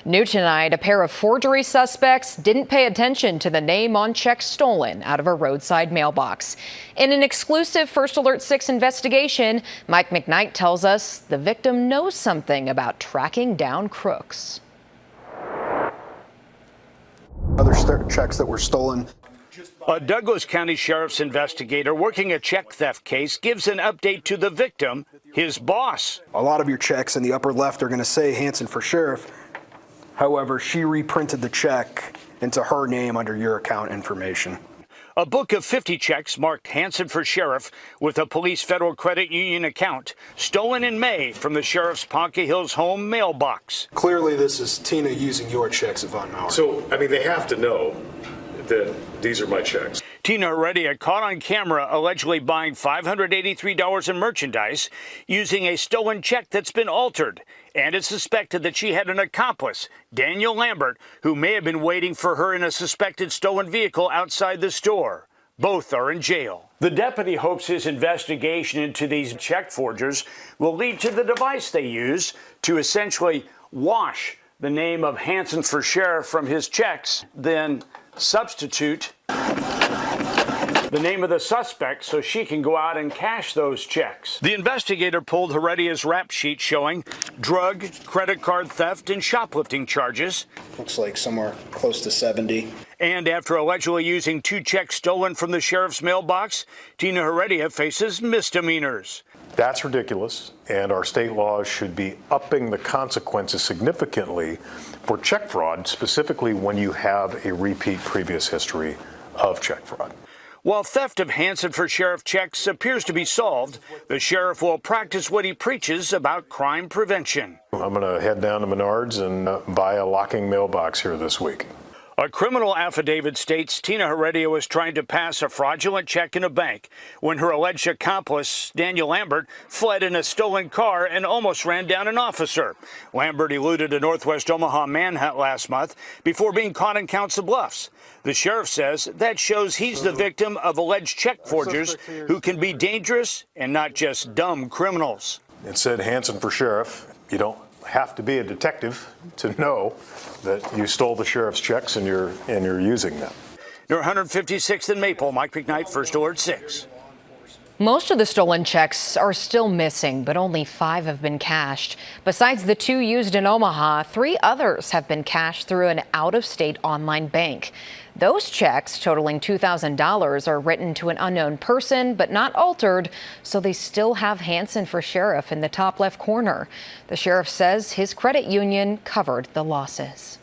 New tonight, a pair of forgery suspects didn't pay attention to the name on checks stolen out of a roadside mailbox. In an exclusive First Alert 6 investigation, Mike McKnight tells us the victim knows something about tracking down crooks. Other checks that were stolen. A Douglas County Sheriff's investigator working a check theft case gives an update to the victim, his boss. A lot of your checks in the upper left are going to say Hanson for Sheriff. However, she reprinted the check into her name under your account information. A book of 50 checks marked Hanson for Sheriff with a Police Federal Credit Union account, stolen in May from the sheriff's Ponca Hills home mailbox. Clearly, this is Tina using your checks, Yvonne Maurer. So, I mean, they have to know that these are my checks. Tina Heredia caught on camera allegedly buying $583 in merchandise using a stolen check that's been altered. And it's suspected that she had an accomplice, Daniel Lambert, who may have been waiting for her in a suspected stolen vehicle outside the store. Both are in jail. The deputy hopes his investigation into these check forgers will lead to the device they use to essentially wash the name of Hanson for Sheriff from his checks, then substitute the name of the suspect so she can go out and cash those checks. The investigator pulled Heredia's rap sheet showing drug, credit card theft, and shoplifting charges. Looks like somewhere close to 70. And after allegedly using 2 checks stolen from the sheriff's mailbox, Tina Heredia faces misdemeanors. That's ridiculous, and our state laws should be upping the consequences significantly for check fraud, specifically when you have a repeat previous history of check fraud. While theft of Hanson for Sheriff checks appears to be solved, the sheriff will practice what he preaches about crime prevention. I'm going to head down to Menards and buy a locking mailbox here this week. A criminal affidavit states Tina Heredia was trying to pass a fraudulent check in a bank when her alleged accomplice, Daniel Lambert, fled in a stolen car and almost ran down an officer. Lambert eluded a Northwest Omaha manhunt last month before being caught in Council Bluffs. The sheriff says that shows he's the victim of alleged check forgers who can be dangerous and not just dumb criminals. It said Hanson for Sheriff. You don't have to be a detective to know that you stole the sheriff's checks and you're using them. You're 156th and Maple. Mike McKnight, First Alert 6. Most of the stolen checks are still missing, but only 5 have been cashed. Besides the 2 used in Omaha, 3 others have been cashed through an out-of-state online bank. Those checks, totaling $2,000, are written to an unknown person, but not altered, so they still have Hanson for Sheriff in the top left corner. The sheriff says his credit union covered the losses.